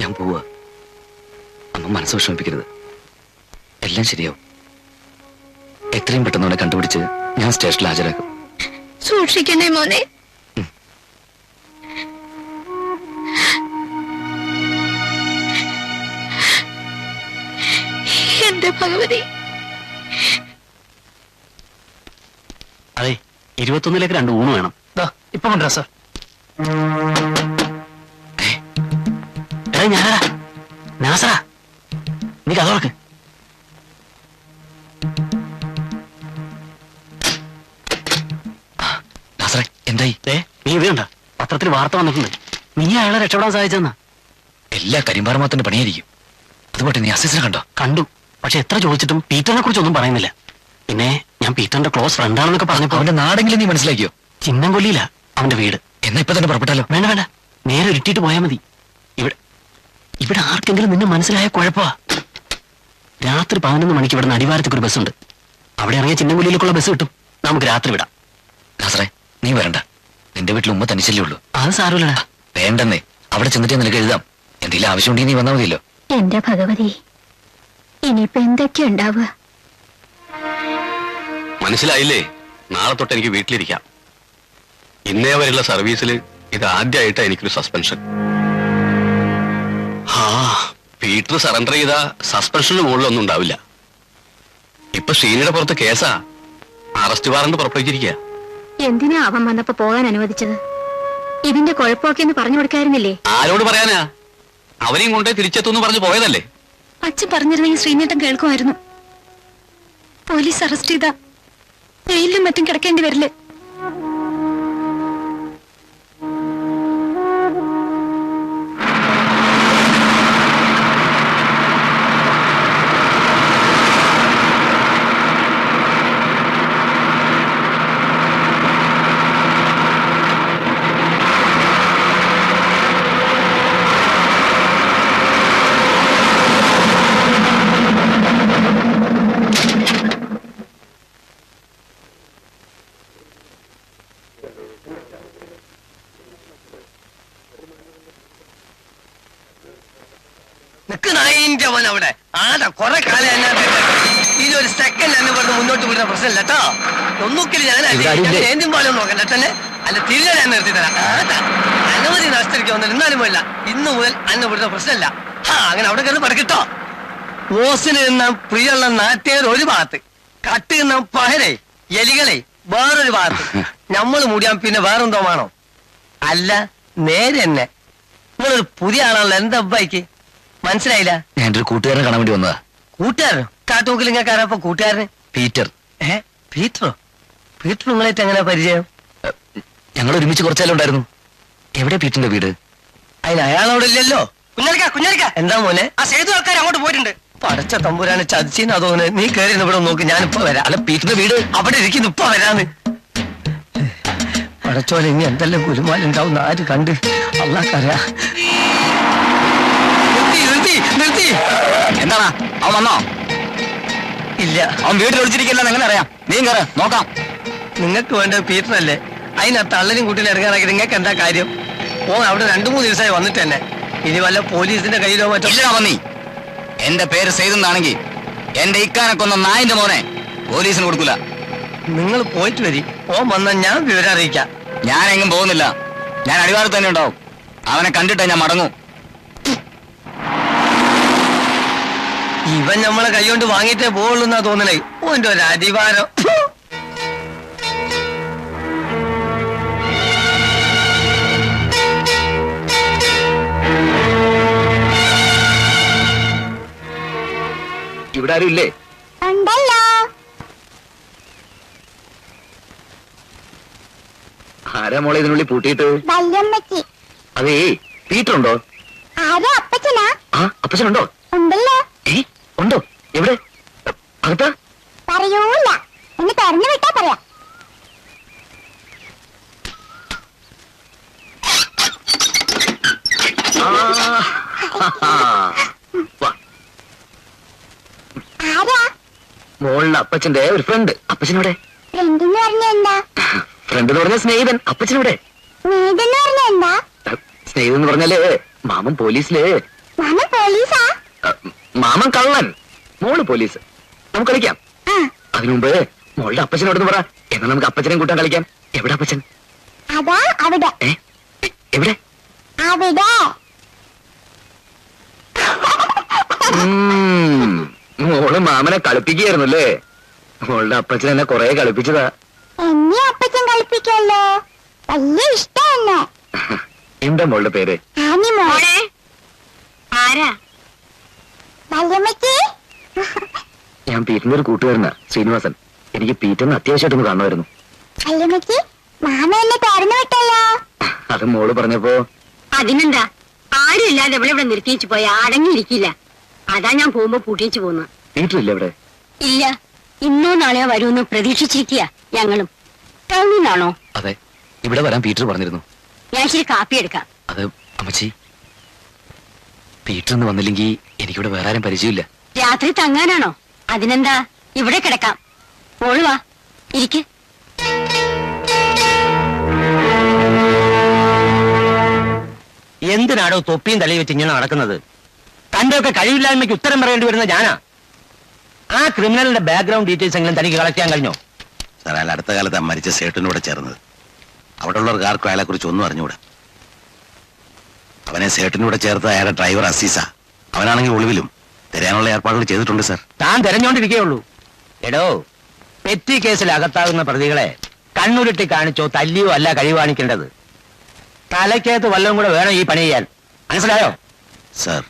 ഞാൻ പോവാ. അമ്മ മനസ്സ് വിഷമിപ്പിക്കരുത്. എല്ലാം ശരിയാവും. എത്രയും പെട്ടെന്ന് അവനെ കണ്ടുപിടിച്ച് ഞാൻ സ്റ്റേഷനിൽ ഹാജരാക്കും. സൂക്ഷിക്കണേ മോനെ. എന്റെ ഭഗവതി. അതെ, 21ലേക്ക് 2 ഊണ് വേണം. ഇപ്പൊ കൊണ്ടുവരാ സാർ. ഞാനാ നാസറാ, നീ കഥ തുറക്ക്. എന്തായി? നീ ഇത് കണ്ട, പത്രത്തിൽ വാർത്ത വന്നിട്ടുണ്ട്. നീ അയാളെ രക്ഷപ്പെടാൻ സാധിച്ചെന്നാ. എല്ലാ കരിമ്പാറമാത്തിന്റെ പണിയായിരിക്കും. അതുപോലെ നീ അസിസ്റ്റനെ കണ്ടോ? കണ്ടു. പക്ഷെ എത്ര ചോദിച്ചിട്ടും പീറ്ററിനെ കുറിച്ചൊന്നും പറയുന്നില്ല. പിന്നെ ഞാൻ പീറ്ററിന്റെ ക്ലോസ് ഫ്രണ്ടാണെന്നൊക്കെ പറഞ്ഞപ്പോ അവന്റെ നാടെങ്കിലും നീ മനസ്സിലാക്കിയോ? ചിന്നംകൊല്ലിയില്ല അവന്റെ വീട്. എന്നാ ഇപ്പൊ തന്നെ പുറപ്പെട്ടാലോ? വേണ്ട വേണ്ട, നേരെ ഇട്ടിട്ട് പോയാൽ മതി. ഇവിടെ ആർക്കെങ്കിലും നിന്നെ മനസ്സിലായ കുഴപ്പമാ. രാത്രി 11 മണിക്ക് ഇവിടെ അടിവാരത്തേക്ക് ഒരു ബസ്സുണ്ട്. അവിടെ ഇറങ്ങിയ ചിന്നംകൊല്ലിയിലേക്കുള്ള ബസ് കിട്ടും. നമുക്ക് രാത്രി വിടാം. നാസറേ, നീ വരണ്ട. നിന്റെ വീട്ടിൽ ഉമ്മ തനിച്ചല്ലേ ഉള്ളൂ. അത് സാരമില്ലടാ. വേണ്ടെന്നേ, അവിടെ ചെന്നിട്ട് നിനക്ക് എഴുതാം. എന്തെങ്കിലും ആവശ്യമുണ്ടെങ്കിൽ നീ വന്നാൽ മതിയല്ലോ. എന്റെ ഭഗവതി, ഇനിയിപ്പോ എന്തൊക്കെയാ ഉണ്ടാവുക? മനസ്സിലായില്ലേ? നാളെ തൊട്ട് എനിക്ക് വീട്ടിലിരിക്കാം. ഇന്നേ വരെയുള്ള സർവീസിൽ ഇത് ആദ്യമായിട്ടാ എനിക്കൊരു സസ്പെൻഷൻ. പീറ്റർ സറണ്ടർ ചെയ്ത സസ്പെൻഷന് മുകളിലൊന്നും ഉണ്ടാവില്ല. ഇപ്പൊ ശ്രീനിയുടെ പുറത്ത് കേസാ. Arrest warrant പുറപ്പെടുവിച്ചിരിക്കുക. എന്തിനാ അവൻ വന്നപ്പോ പോകാൻ അനുവദിച്ചത്? ഇതിന്റെ കുഴപ്പമൊക്കെ എന്ന് പറഞ്ഞു കൊടുക്കായിരുന്നില്ലേ? ആരോട് പറയാനാ? അവരെയും കൊണ്ടേ തിരിച്ചെത്തുമെന്ന് പറഞ്ഞു പോയതല്ലേ. അച്ഛൻ പറഞ്ഞിരുന്നെങ്കിൽ ശ്രീനേട്ടൻ കേൾക്കുമായിരുന്നു. പോലീസ് അറസ്റ്റ് ചെയ്താ ജയിലിലും മറ്റും കിടക്കേണ്ടി വരില്ലേ? അവിടെ ആടാ കൊറേ കാലം ഇതിലൊരു സെക്കൻഡ് എന്നെ പറഞ്ഞ് മുന്നോട്ട് വിടുന്ന പ്രശ്നമില്ല കേട്ടോ. ഒന്നുകിൽ ഞാൻ ഏന്തും പോലും നോക്കണ്ട തന്നെ. അല്ല തിരികെ ഞാൻ നിർത്തി തരാം. ആടാ അനവധി നഷ്ടരിക്കൊന്നും എന്നാലും പോയില്ല. ഇന്ന് മുതൽ അന്നെ വിടുന്ന പ്രശ്നമില്ല. അങ്ങനെ അവിടെ കയറി പടക്കിട്ടോ. ഓസിന് നിന്ന പ്രിയുള്ള നാട്ടുകാർ ഒരു ഭാഗത്ത്, കട്ട് നിന്ന പഹരെ എലികളെ വേറൊരു ഭാഗത്ത്. നമ്മള് മൂടിയാൻ പിന്നെ വേറെന്തോ വേണോ? അല്ല നേരെ തന്നെ നിങ്ങളൊരു പുതിയ ആളാണല്ലോ. എന്താ അബ്ബായിക്ക് മനസ്സിലായില്ല? ഞാൻ എന്റെ ഒരു കൂട്ടുകാരനെ കാണാൻ വേണ്ടി വന്നതാ. കൂട്ടുകാരനോ? കാട്ടുമുക്കിലിങ്ങക്കാരപ്പോ കൂട്ടുകാരന്? പീറ്റർ. പീറ്ററോ? പീറ്റർ നിങ്ങളായിട്ട് എങ്ങനെ പരിചയം? ഞങ്ങൾ ഒരുമിച്ച് കുറച്ചാലും ഉണ്ടായിരുന്നു. എവിടെ പീറ്ററിന്റെ വീട്? അതിന് അയാളവിടെ ഇല്ലല്ലോ. കുഞ്ഞാലിക്ക എന്താ മോനെ? ആ സേതു ആൾക്കാർ അങ്ങോട്ട് പോയിട്ടുണ്ട്. പടച്ച തമ്പുരാനെ ചതിച്ചിന്ന് അതോന്ന്. നീ കയറി ഇവിടെ നോക്ക്, ഞാനിപ്പോ വരാം. അല്ല, പീറ്ററിന്റെ വീട് അവിടെ ഇരിക്കുന്നു, ഇപ്പൊ വരാന്ന്. പടച്ചോലെ ഇനി എന്തെല്ലാം കുലുമാലുണ്ടാവുന്ന ആര് കണ്ട്? അള്ളാക്കറിയാ. നിർത്തി. എന്താണ്? അവൻ വന്നോ? ഇല്ല, അവൻ വീട്ടിൽ ഒളിച്ചിരിക്കില്ലെന്ന് എങ്ങനെ അറിയാം? നീ കയറി നോക്കാം. നിങ്ങൾക്ക് വേണ്ടത് പീറ്ററല്ലേ? അതിനാ തള്ളനും കുട്ടിയിൽ ഇറങ്ങാനാക്കി നിങ്ങൾക്ക് എന്താ കാര്യം? അവിടെ 2-3 ദിവസമായി വന്നിട്ട് തന്നെ. ഇനി വല്ല പോലീസിന്റെ കയ്യിലോ മറ്റോ? ഇല്ല വന്നി. എന്റെ പേര് സെയ്തെന്നാണെങ്കിൽ എന്റെ ഇക്കാനെ കൊന്ന നായിന്റെ മോനെ പോലീസിന് കൊടുക്കൂല. നിങ്ങൾ പോയിട്ട് വരി. വന്നാൽ ഞാൻ വിവരം അറിയിക്കാം. ഞാൻ എങ്ങും പോകുന്നില്ല. ഞാൻ അടിവാരത്ത് തന്നെ ഉണ്ടാവും. അവനെ കണ്ടിട്ടേ ഞാൻ മടങ്ങൂ. ഇവൻ നമ്മളെ കൈകൊണ്ട് വാങ്ങിയിട്ടേ പോവുള്ളൂ എന്നാ തോന്നണേ. ഓന്റെ ഒരു അടിവാരം. ഇവിടെ ആരും ഇല്ലേ? ആരാ മോളെ ഇതിനുള്ളിൽ പൂട്ടിയിട്ട്? അതേ, പീറ്റർ ഉണ്ടോ? അപ്പച്ചനുണ്ടോ? ഉണ്ടോ? എവിടെ? അകത്താ? പറയൂല, എന്ന് പറഞ്ഞു വിട്ടാ പറയാം. മോളിലെ അപ്പച്ചന്റെ ഒരു ഫ്രണ്ട്. അപ്പച്ചനോടെ? ഫ്രണ്ട് എന്ന് പറഞ്ഞ എന്താ? ഫ്രണ്ട് എന്ന് പറഞ്ഞ സ്നേഹിതൻ. അപ്പച്ചനോടെ? സ്നേഹിതൻ എന്ന് പറഞ്ഞ എന്താ? സ്നേഹിതൻ എന്ന് പറഞ്ഞാല് മാമൻ പോലീസില് മാമൻ പോലീസാ? മാമൻ കള്ളൻ, മോള് പോലീസ്. നമുക്ക് കളിക്കാം. അതിനു മുമ്പ് മോളുടെ അപ്പച്ചനോടൊന്ന് പറ. എന്നാൽ നമുക്ക് അപ്പച്ചനെ കൂട്ടാൻ കളിക്കാം. എവിടെ അപ്പച്ചൻ? അതാ അവിടെ. എവിടെ? അവിടെ. മോള് മാമനെ കളിപ്പിക്കുകയായിരുന്നല്ലേ? മോളുടെ അപ്പച്ചൻ എന്നെ കൊറേ കളിപ്പിച്ചതാ. എന്നെ അപ്പച്ചൻ കളിപ്പിക്കല്ലോ, വലിയ ഇഷ്ടം. എന്താ മോളുടെ പേര്? മോളെ ആരാ? വല്യമ്മച്ചി. ഞാൻ പീറ്ററിന്റെ ഒരു കൂട്ടുകാരനാ, ശ്രീനിവാസൻ. എനിക്ക് പീറ്ററിന് അത്യാവശ്യമായിട്ടൊന്ന് കാണുമായിരുന്നു. വല്യമ്മച്ചി, മാമ എന്നെ തുറന്നു വിട്ടല്ലോ. അത് മോള് പറഞ്ഞപ്പോ. അതിനെന്താ, ആരും ഇല്ലാതെ ഇവിടെ നിർത്തിച്ചു പോയാ അടങ്ങിയിരിക്കില്ല. അതാ ഞാൻ പോകുമ്പോ പൂട്ടിച്ചു പോന്നു. പീറ്റർ ഇല്ല ഇവിടെ? ഇല്ല, ഇന്നോ നാളെയോ വരുമെന്ന് പ്രതീക്ഷിച്ചിരിക്കുക ഞങ്ങളും. ടൗണിലാണോ? അതെ, ഇവിടെ വരാൻ പീറ്റർ പറഞ്ഞിരുന്നു. ഞാൻ ശരി കാപ്പി എടുക്കാം. അത് അമ്മച്ചി, പീറ്റർ ഒന്ന് വന്നില്ലെങ്കിൽ എനിക്കിവിടെ വേറെ ആരും പരിചയമില്ല. രാത്രി തങ്ങാനാണോ? അതിനെന്താ, ഇവിടെ കിടക്കാം. മോള് വാ, ഇരിക്ക്. എന്തിനാടോ തൊപ്പിയും തലയിൽ വെച്ച് ഇങ്ങനെ നടക്കുന്നത്? തന്റെ ഒക്കെ കഴിവില്ലായ്മയ്ക്ക് ഉത്തരം പറയേണ്ടി വരുന്ന ഞാനാ. ആ ക്രിമിനലിന്റെ ബാക്ക്ഗ്രൗണ്ട് ഡീറ്റെയിൽസ് എങ്കിലും തനിക്ക് കളക്ട് ചെയ്യാൻ കഴിഞ്ഞോ? സാർ, അയാൾ അടുത്ത കാലത്ത് മരിച്ച സേട്ടനോട് ചേർന്നത്. അവിടെ ഉള്ളവർക്ക് ആർക്കും അയാളെ കുറിച്ച് ഒന്നും അറിഞ്ഞുകൂടാ. അവനെ സേട്ടനൂടെ ചേർത്ത് അയാളുടെ ഡ്രൈവർ അസീസ. അവനാണെങ്കിൽ ഒളിവിലും. തരാനുള്ള ഏർപ്പാടുകൾ ചെയ്തിട്ടുണ്ട് സാർ. താൻ തെരഞ്ഞോണ്ടിരിക്കുകയുള്ളൂ. എടോ, പെറ്റി കേസിൽ അകത്താകുന്ന പ്രതികളെ കണ്ണുരുട്ടി കാണിച്ചോ തല്ലിയോ അല്ല കഴിവാണിക്കേണ്ടത്. തലയ്ക്കകത്ത് വല്ലതും കൂടെ വേണം ഈ പണി ചെയ്യാൻ. മനസ്സിലായോ? സാർ,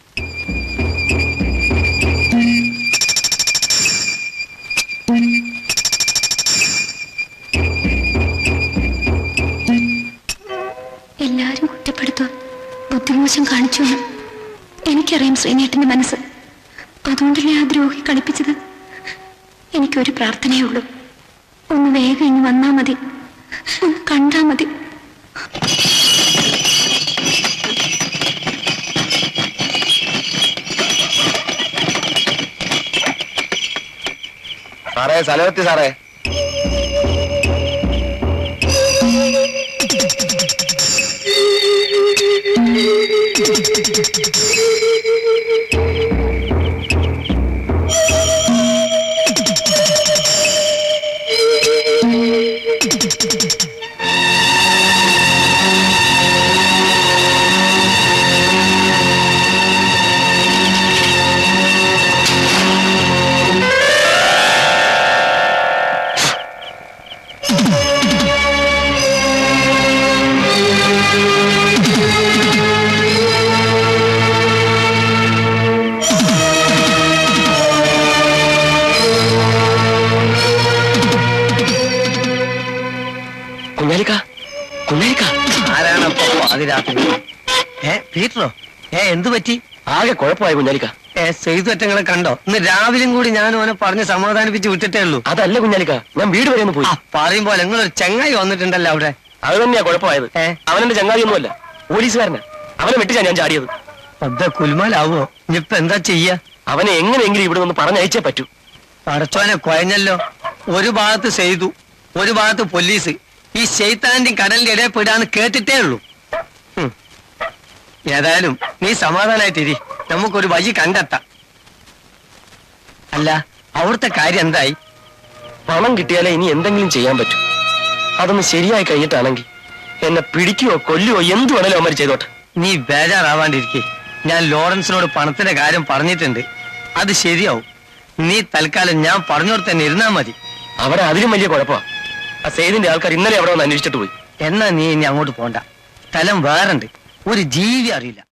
എല്ലാരും കുറ്റപ്പെടുത്തുക, ബുദ്ധിമോശം കാണിച്ചു. എനിക്കറിയാം ശ്രീനേട്ടന്റെ മനസ്സ്. അതുകൊണ്ടല്ലേ ആ ദ്രോഹി കളിപ്പിച്ചത്. എനിക്കൊരു പ്രാർത്ഥനയേ ഉള്ളൂ, ഒന്ന് വേഗം ഇനി വന്നാ മതി, ഒന്ന് കണ്ടാ മതി. സാറേ, സ്ഥലമെത്തി സാറേ. ആരാണപ്പോ പാതിരാത്രി? പീറ്ററോ? എന്തു പറ്റി? ആകെ കുഴപ്പമായി കുഞ്ഞാലിക്ക. ചെയ്തുറ്റങ്ങളെ കണ്ടോ? ഇന്ന് രാവിലെയും കൂടി ഞാൻ ഓനെ പറഞ്ഞ് സമാധാനിപ്പിച്ച് വിട്ടിട്ടേ ഉള്ളൂ. അതല്ല കുഞ്ഞാലിക്ക, ഞാൻ വീട് വരെ ഒന്ന് പോയി. പറയും പോലെ നിങ്ങളൊരു ചെങ്ങായി വന്നിട്ടുണ്ടല്ലോ അവിടെ. അത് തന്നെയാ കുഴപ്പമായത്. അവനെന്റെ ചങ്ങാതിയൊന്നുമല്ല, പോലീസുകാരനാ. അവനെ വെട്ടിച്ചാ ഞാൻ ചാടിയത്. അതെ, കുൽമാലാവോ? ഇനിയിപ്പൊ എന്താ ചെയ്യാ? അവനെ എങ്ങനെയെങ്കിലും ഇവിടെ നിന്ന് പറഞ്ഞയച്ചേ പറ്റൂ. പടച്ചോനെ കുഴഞ്ഞല്ലോ. ഒരു ഭാഗത്ത് ചെയ്തു, ഒരു ഭാഗത്ത് പോലീസ്. ഈ ശൈത്താന്റെയും കടലിന്റെ ഇടയിൽ പെടാന്ന് കേട്ടിട്ടേ ഉള്ളൂ. ഏതായാലും നീ സമാധാനായിട്ടിരി, നമുക്കൊരു വഴി കണ്ടെത്താം. അല്ല, അവിടുത്തെ കാര്യം എന്തായി? പണം കിട്ടിയാലേ ഇനി എന്തെങ്കിലും ചെയ്യാൻ പറ്റൂ. അതൊന്ന് ശരിയായി കഴിഞ്ഞിട്ടാണെങ്കിൽ എന്നെ പിടിക്കുകയോ കൊല്ലുകയോ എന്ത് വേണേലും അവന്മാർ ചെയ്തോട്ടെ. നീ ബേജാറാവാണ്ടിരിക്കെ. ഞാൻ ലോറൻസിനോട് പണത്തിന്റെ കാര്യം പറഞ്ഞിട്ടുണ്ട്. അത് ശരിയാവും. നീ തൽക്കാലം ഞാൻ പറഞ്ഞോട് തന്നെ ഇരുന്നാ മതി. അവിടെ അതിലും വലിയ കുഴപ്പമാണ്. ആ സെയ്തിന്റെ ആൾക്കാർ ഇന്നലെ അവിടെ വന്ന് അന്വേഷിച്ചിട്ട് പോയി. എന്നാ നീ ഇനി അങ്ങോട്ട് പോണ്ട. സ്ഥലം വേറുണ്ട്, ഒരു ജീവി അറിയില്ല.